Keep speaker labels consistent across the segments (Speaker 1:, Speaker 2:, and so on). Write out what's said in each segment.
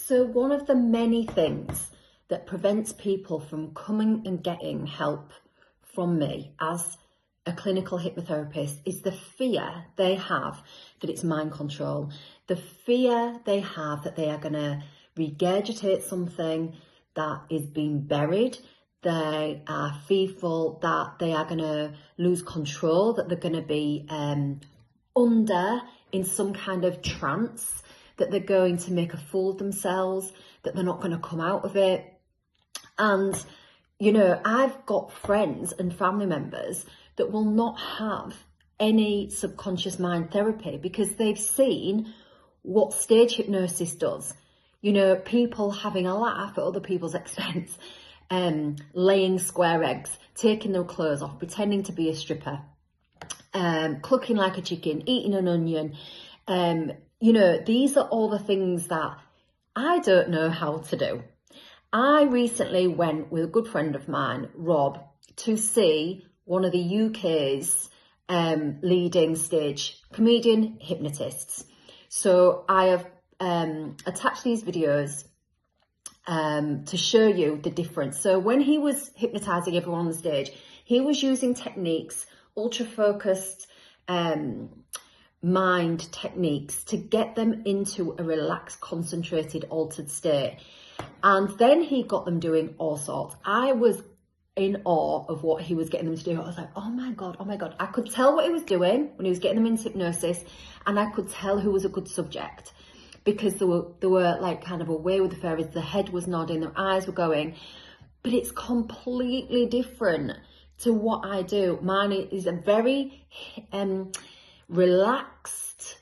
Speaker 1: So one of the many things that prevents people from coming and getting help from me as a clinical hypnotherapist is the fear they have that it's mind control. The fear they have that they are going to regurgitate something that is being buried. They are fearful that they are going to lose control, that they're going to be under in some kind of trance, that they're going to make a fool of themselves, that they're not going to come out of it. And, you know, I've got friends and family members that will not have any subconscious mind therapy because they've seen what stage hypnosis does. You know, people having a laugh at other people's expense, laying square eggs, taking their clothes off, pretending to be a stripper, clucking like a chicken, eating an onion. You know, these are all the things that I don't know how to do. I recently went with a good friend of mine, Rob, to see one of the UK's leading stage comedian hypnotists. So I have attached these videos to show you the difference. So when he was hypnotizing everyone on the stage, he was using techniques, ultra-focused mind techniques to get them into a relaxed, concentrated, altered state. And then he got them doing all sorts. I was in awe of what he was getting them to do. I was like, oh my God. I could tell what he was doing when he was getting them into hypnosis, and I could tell who was a good subject because they were like kind of away with the fairies. The head was nodding, their eyes were going, but it's completely different to what I do. Mine is a very relaxed,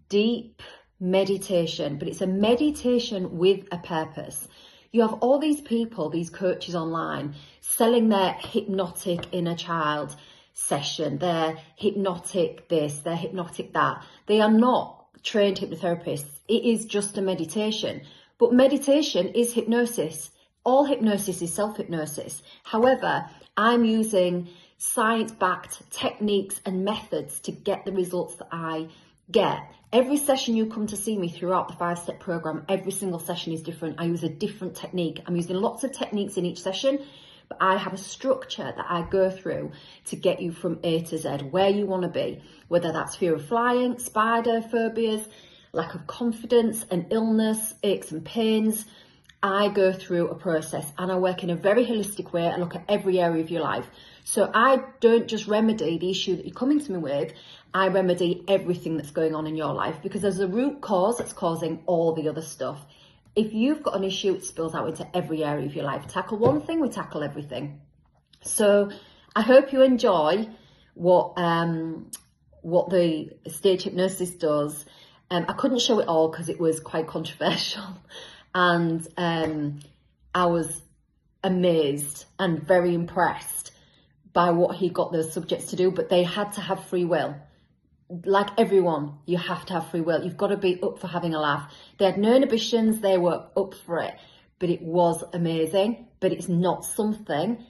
Speaker 1: deep meditation, but it's a meditation with a purpose. You have all these people, these coaches online, selling their hypnotic inner child session, their hypnotic this, their hypnotic that. They are not trained hypnotherapists. It is just a meditation. But meditation is hypnosis. All hypnosis is self-hypnosis. However, I'm using science-backed techniques and methods to get the results that I get. Every session you come to see me throughout the 5-step program, every single session is different. I use a different technique. I'm using lots of techniques in each session, but I have a structure that I go through to get you from A to Z, where you want to be, whether that's fear of flying, spider phobias, lack of confidence, an illness, aches and pains. I go through a process and I work in a very holistic way. I look at every area of your life. So I don't just remedy the issue that you're coming to me with, I remedy everything that's going on in your life because there's a root cause that's causing all the other stuff. If you've got an issue, it spills out into every area of your life. Tackle one thing, we tackle everything. So I hope you enjoy what the stage hypnosis does. I couldn't show it all because it was quite controversial. And I was amazed and very impressed by what he got those subjects to do, but they had to have free will. Like everyone, you have to have free will. You've got to be up for having a laugh. They had no inhibitions, they were up for it, but it was amazing. But it's not something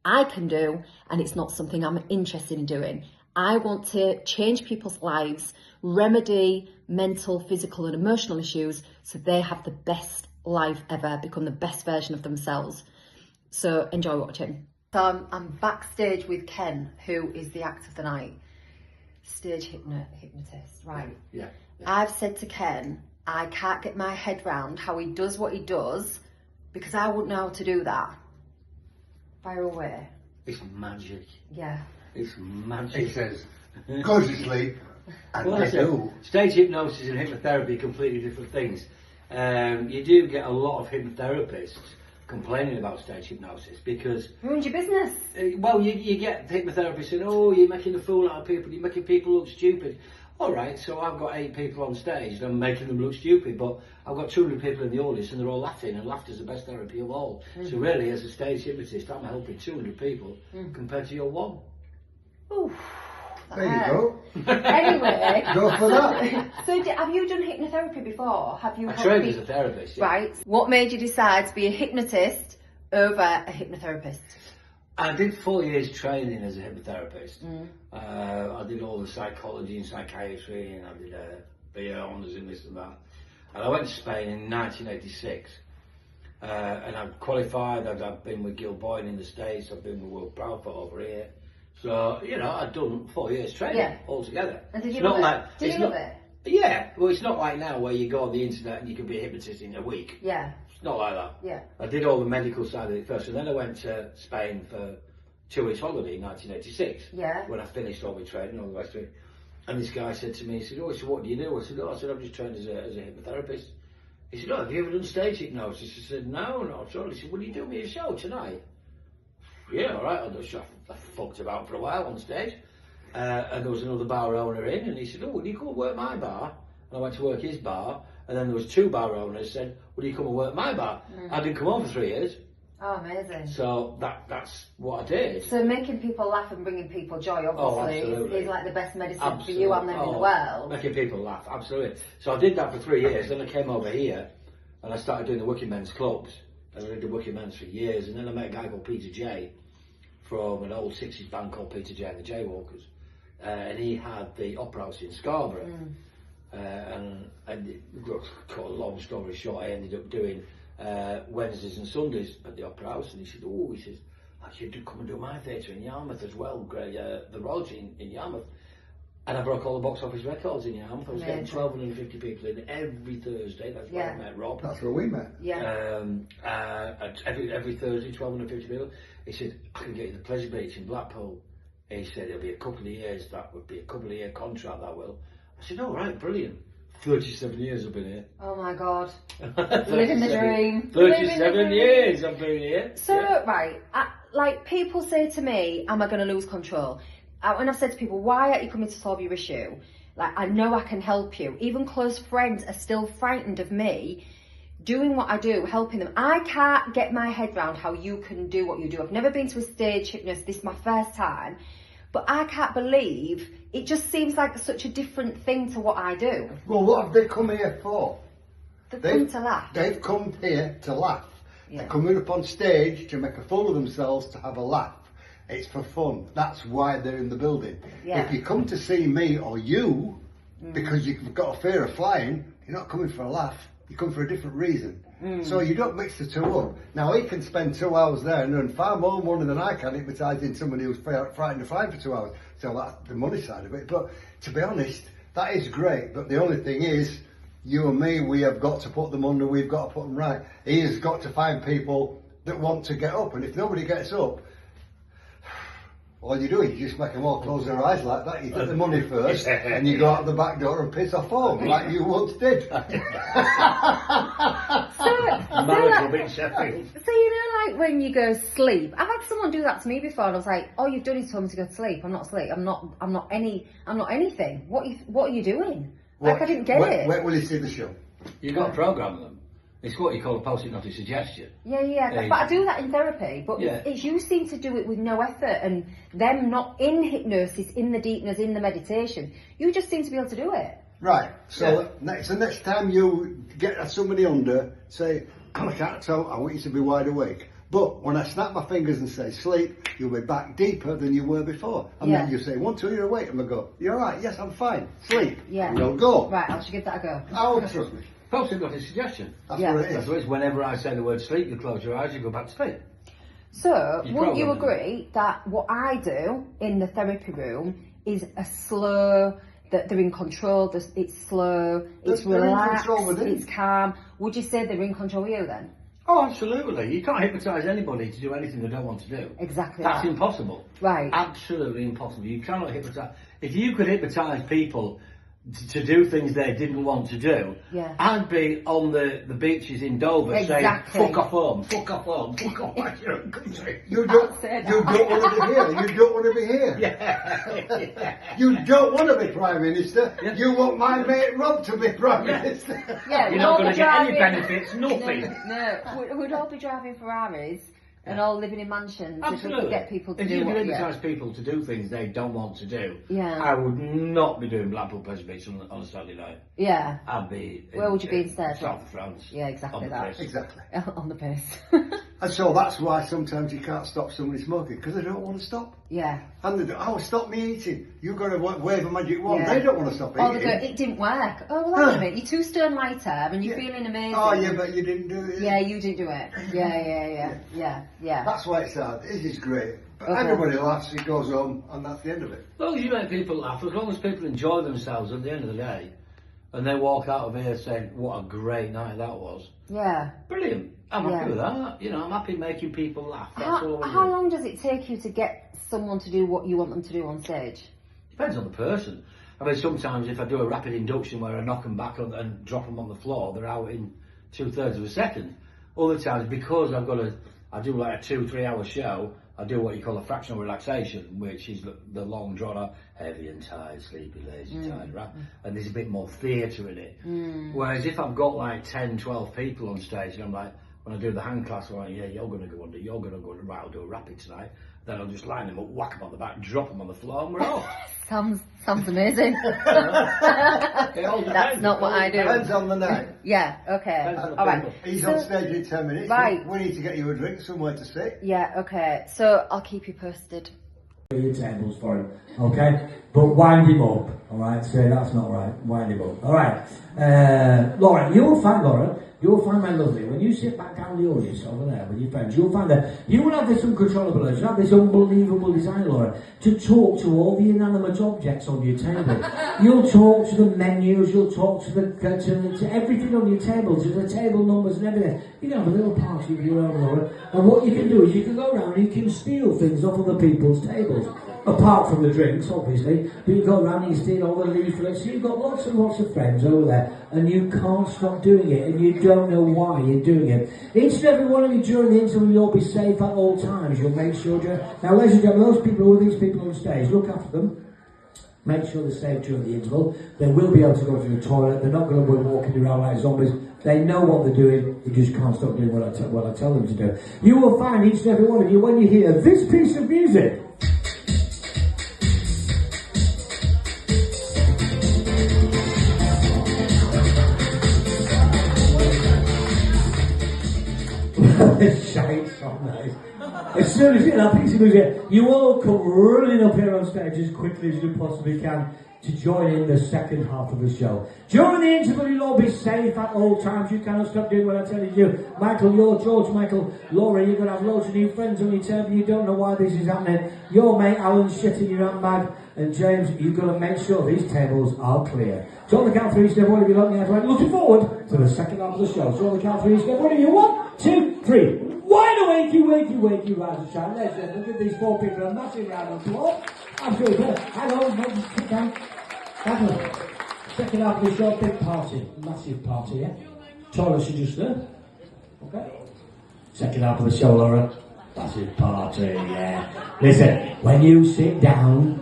Speaker 1: I can do, and it's not something I'm interested in doing. I want to change people's lives, remedy mental, physical and emotional issues so they have the best life ever, become the best version of themselves. So enjoy watching. So I'm backstage with Ken, who is the act of the night. Stage hypnotist, right?
Speaker 2: Yeah.
Speaker 1: I've said to Ken, I can't get my head round how he does what he does because I wouldn't know how to do that. Fire away.
Speaker 2: It's magic.
Speaker 1: Yeah.
Speaker 2: It's magic.
Speaker 3: He says, go to sleep. And
Speaker 2: Well,
Speaker 3: I do.
Speaker 2: stage hypnosis and hypnotherapy are completely different things. You do get a lot of hypnotherapists complaining about stage hypnosis because
Speaker 1: Ruins your business.
Speaker 2: well, you get hypnotherapists saying, oh, you're making a fool out of people, you're making people look stupid. Alright, so I've got 8 people on stage and I'm making them look stupid, but I've got 200 people in the audience and they're all laughing, and laughter's the best therapy of all. So really, as a stage hypnotist, I'm helping 200 people compared to your one.
Speaker 1: Ooh.
Speaker 3: There you go.
Speaker 1: Anyway.
Speaker 3: Go for that.
Speaker 1: So have you done hypnotherapy before? Have you?
Speaker 2: I trained as a therapist. Yeah.
Speaker 1: Right. What made you decide to be a hypnotist over a hypnotherapist?
Speaker 2: I did 4 years training as a hypnotherapist. I did all the psychology and psychiatry, and I did BA honours in this and that. And I went to Spain in 1986. And I've qualified, I've been with Gilboyne in the States, I've been with World Proudfoot over here. So, you know, I've done 4 years training altogether.
Speaker 1: And did you
Speaker 2: it's
Speaker 1: love
Speaker 2: not
Speaker 1: it?
Speaker 2: Like,
Speaker 1: did you love it?
Speaker 2: Yeah, well, it's not like now where you go on the internet and you can be a hypnotist in a week.
Speaker 1: Yeah.
Speaker 2: It's not like that.
Speaker 1: Yeah.
Speaker 2: I did all the medical side of it first, and then I went to Spain for 2 weeks holiday in 1986.
Speaker 1: Yeah.
Speaker 2: When I finished all my training, all the rest of it. And this guy said to me, he said, "Oh, so what do you do?" I said, I'm just trained as a hypnotherapist. He said, "Oh, have you ever done stage hypnosis?" I said, "No, not at all." He said, "Will you do me a show tonight?" Yeah, all right, I'll do a show. I fucked about for a while on stage. And there was another bar owner in, and he said, "Oh, will you come and work my bar?" And I went to work his bar, and then there was 2 bar owners said, "Will you come and work my bar?" I didn't come home for 3 years.
Speaker 1: Oh, amazing.
Speaker 2: So that's what I did.
Speaker 1: So making people laugh and bringing people joy, obviously, is like the best medicine for you and them in the world.
Speaker 2: Making people laugh, absolutely. So I did that for 3 years, then I came over here, and I started doing the working men's clubs. And I did the working men's for years, and then I met a guy called Peter J from an old 60s band called Peter J and the Jaywalkers. And he had the Opera House in Scarborough. And cut a long story short, I ended up doing Wednesdays and Sundays at the Opera House. And he said, "Oh, I should come and do my theatre in Yarmouth as well, the Lodge in Yarmouth." And I broke all the box office records in Yarmouth. I was getting 1,250 people in every Thursday. That's where I met Rob.
Speaker 3: That's where we met.
Speaker 1: Yeah.
Speaker 2: Every Thursday, 1,250 people. He said, "I can get you the Pleasure Beach in Blackpool." He said, "It'll be a couple of years, that would be a couple of year contract, that will." I said, "All right, brilliant." 37 years I've been here.
Speaker 1: Oh my God. Living the dream.
Speaker 2: 37 years I've been here.
Speaker 1: So, right, like people say to me, "Am I going to lose control?" When I've said to people, "Why aren't you coming to solve your issue?" Like, I know I can help you. Even close friends are still frightened of me doing what I do, helping them. I can't get my head around how you can do what you do. I've never been to a stage hypnotist. This is my first time. But I can't believe it just seems like such a different thing to what I do.
Speaker 3: Well, what have they come here for?
Speaker 1: They've come to laugh.
Speaker 3: They've come here to laugh.
Speaker 1: Yeah.
Speaker 3: They're coming up on stage to make a fool of themselves, to have a laugh. It's for fun. That's why they're in the building.
Speaker 1: Yeah.
Speaker 3: If you come to see me or you because you've got a fear of flying, you're not coming for a laugh. You come for a different reason. So you don't mix the two up. Now, he can spend 2 hours there and earn far more money than I can hypnotising somebody who's frightened of flying for 2 hours. So that's the money side of it. But to be honest, that is great. But the only thing is, you and me, we have got to put them under, we've got to put them right. He has got to find people that want to get up. And if nobody gets up, all you do is you just make them all close their eyes like that. You take the money first, and you go out the back door and piss off home, like you once did.
Speaker 1: So you know, like when you go sleep, I've had someone do that to me before, and I was like, "Oh, you've done it to me to go to sleep. I'm not asleep. I'm not anything. What are you doing?" Like, I didn't get it.
Speaker 3: Where will you see the show?
Speaker 2: You've got to program them. It's what you call a post-hypnotic suggestion.
Speaker 1: Yeah. But I do that in therapy. But it's you seem to do it with no effort, and them not in hypnosis, in the deepness, in the meditation. You just seem to be able to do it.
Speaker 3: Right. So next time you get somebody under, say, "I can't tell. I want you to be wide awake." But when I snap my fingers and say sleep, you'll be back deeper than you were before. And then you say 1, 2, you're awake, and I go, "You're all right. Yes, I'm fine. Sleep."
Speaker 1: Yeah.
Speaker 3: And you'll go.
Speaker 1: Right. I should give that a go.
Speaker 3: Oh, trust me.
Speaker 2: Post-hypnotic suggestion.
Speaker 3: That's what it is.
Speaker 2: That's what it is. Whenever I say the word sleep, you close your eyes, you go back to sleep.
Speaker 1: So, wouldn't you agree that what I do in the therapy room is a slow, that they're in control, it's slow, it's relaxed, it's calm. Would you say they're in control of you then?
Speaker 2: Oh, absolutely. You can't hypnotise anybody to do anything they don't want to do.
Speaker 1: Exactly.
Speaker 2: That's impossible.
Speaker 1: Right.
Speaker 2: Absolutely impossible. You cannot hypnotise. If you could hypnotise people to do things they didn't want to do, I'd be on the beaches in Dover saying, "Fuck off home, fuck off home, fuck off your own country."
Speaker 3: You don't want to be here. You don't want to be here. You don't want to be Prime Minister. You want my mate Rob to be Prime Minister.
Speaker 2: You're not going to get any benefits, nothing.
Speaker 1: No. We'd all be driving Ferraris and all living in mansions.
Speaker 2: Absolutely.
Speaker 1: If we could get people to
Speaker 2: if
Speaker 1: do
Speaker 2: you
Speaker 1: what
Speaker 2: could hypnotise people to do things they don't want to do,
Speaker 1: Yeah.
Speaker 2: I would not be doing Blackpool Pleasure Beach on a Saturday night.
Speaker 1: Yeah.
Speaker 2: I'd be...
Speaker 1: Where would you be instead?
Speaker 2: South of France.
Speaker 1: Yeah, exactly
Speaker 2: on the
Speaker 1: that.
Speaker 2: piss.
Speaker 3: Exactly.
Speaker 1: On the piss.
Speaker 3: And so that's why sometimes you can't stop somebody smoking, because they don't want to stop.
Speaker 1: Yeah.
Speaker 3: And they go, oh, stop me eating. You've got to wave a magic wand.
Speaker 1: Yeah.
Speaker 3: They don't want to stop
Speaker 1: Or they
Speaker 3: eating.
Speaker 1: go, it didn't work. Oh, well, hang on a minute. You're 2 stone lighter and you're feeling amazing.
Speaker 3: Oh, yeah, but you didn't do it.
Speaker 1: Yeah, you didn't do it. Yeah.
Speaker 3: That's why it's hard. This is great. But
Speaker 1: Okay.
Speaker 3: everybody laughs, it goes home, and that's the end of it.
Speaker 2: As long as you make people laugh, as long as people enjoy themselves at the end of the day, and they walk out of here saying, what a great night that was.
Speaker 1: Yeah.
Speaker 2: Brilliant. I'm happy with that. You know, I'm happy making people laugh. That's all I
Speaker 1: How
Speaker 2: do.
Speaker 1: long does it take you to get someone to do what you want them to do on stage?
Speaker 2: Depends on the person. I mean, sometimes if I do a rapid induction where I knock them back and drop them on the floor, they're out in 2/3 of a second. Other times, because I do like a 2-3 hour show, I do what you call a fractional relaxation, which is the long drawn out, heavy and tired, sleepy, lazy, tired, right? And there's a bit more theatre in it. Whereas if I've got like 10, 12 people on stage and I'm like, when I do the hand class, I'm like, yeah, you're going to go under, you're going to go under, right, I'll do a rapid tonight. Then I'll just line them up, whack them on the back, drop them on the floor, and we're off.
Speaker 1: Sounds amazing.
Speaker 2: It all
Speaker 1: That's
Speaker 2: depends.
Speaker 1: not what I do.
Speaker 3: Depends on the night.
Speaker 1: Yeah, okay.
Speaker 2: Depends on the
Speaker 1: All right.
Speaker 2: people.
Speaker 3: He's on stage in 10 minutes.
Speaker 1: Right.
Speaker 3: We need to get you a drink, somewhere to sit.
Speaker 1: Yeah, okay. So I'll keep you posted.
Speaker 4: Your tables for him, okay? But wind him up, alright? Say that's not right. Wind him up. Alright. Laura, you'll find my lovely, when you sit back down the audience over there with your friends, you'll find that you will have this uncontrollable urge, you have this unbelievable desire, Laura, to talk to all the inanimate objects on your table. You'll talk to the menus, you'll talk to to everything on your table, to the table numbers and everything. You can have a little party of your own, Laura, and what you can do is you can go around and you can steal things off other people's tables. Apart from the drinks, obviously, but you go around and you steal all the leaflets, you've got lots and lots of friends over there, and you can't stop doing it, and you don't know why you're doing it. Each and every one of you during the interview, you'll be safe at all times, you'll make sure now ladies and gentlemen, those people who are these people on stage, look after them, make sure they're safe during the interval, they will be able to go to the toilet, they're not going to be walking around like zombies, they know what they're doing, they just can't stop doing what I tell them to do. You will find each and every one of you, when you hear this piece of music, shite so nice. As soon as you get that piece of music, you all come running up here on stage as quickly as you possibly can to join in the second half of the show. During the interval, you'll all be safe at all times. You cannot stop doing what I tell you to do. Michael, you're George, Michael, Laura, you're going to have loads of new friends on your table. You don't know why this is happening. Your mate Alan's shitting your handbag. And James, you've got to make sure these tables are clear. So on the count of 3, step one of you looking forward to the second half of the show. So on the count of 3, step one of you. 1, 2, 3. Wide awake, you rise and shine. Let's just give these 4 people a massive round of applause. Absolutely. Hang on, mate, just sit down. Hang on. Second half of the show, big party. Massive party, yeah? Toilets are just there. Okay. Second half of the show, Laura. Massive party, yeah. Listen, when you sit down,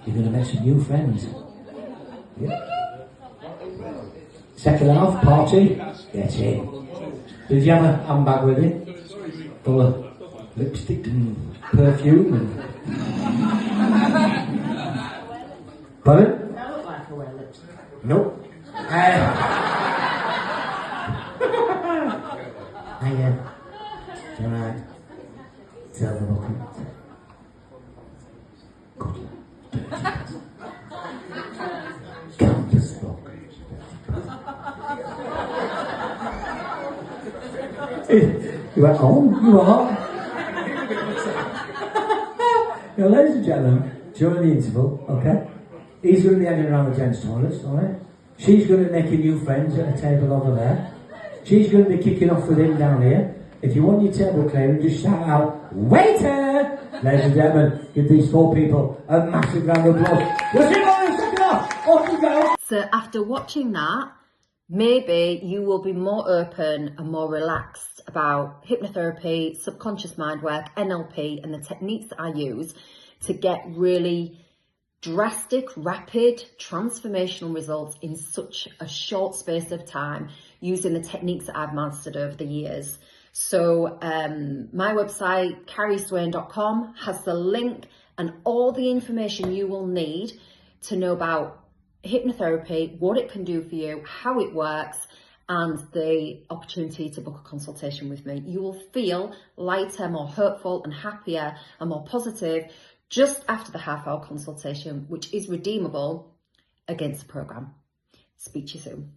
Speaker 4: you're going to make some new friends. Yeah. Second half, party, get in. Did you have a handbag with you? Full of lipstick and perfume and... Pardon?
Speaker 1: I don't like to wear lipstick.
Speaker 4: Nope. Alright. Tell them what good. Countess Rock. You went home? You were home? Now, ladies and gentlemen, during the interval, okay, he's going to be hanging around the gents' toilets, alright? She's going to be making new friends at a table over there. She's going to be kicking off with him down here. If you want your table clearing, just shout out, waiter! Ladies and gentlemen, give these 4 people a massive round of applause. We'll see you in a second off. Off you go.
Speaker 1: So after watching that, maybe you will be more open and more relaxed about hypnotherapy, subconscious mind work, NLP, and the techniques that I use to get really drastic, rapid, transformational results in such a short space of time using the techniques that I've mastered over the years. So my website, carrieswain.com, has the link and all the information you will need to know about hypnotherapy, what it can do for you, how it works, and the opportunity to book a consultation with me. You will feel lighter, more hopeful and happier and more positive just after the half-hour consultation, which is redeemable against the programme. Speak to you soon.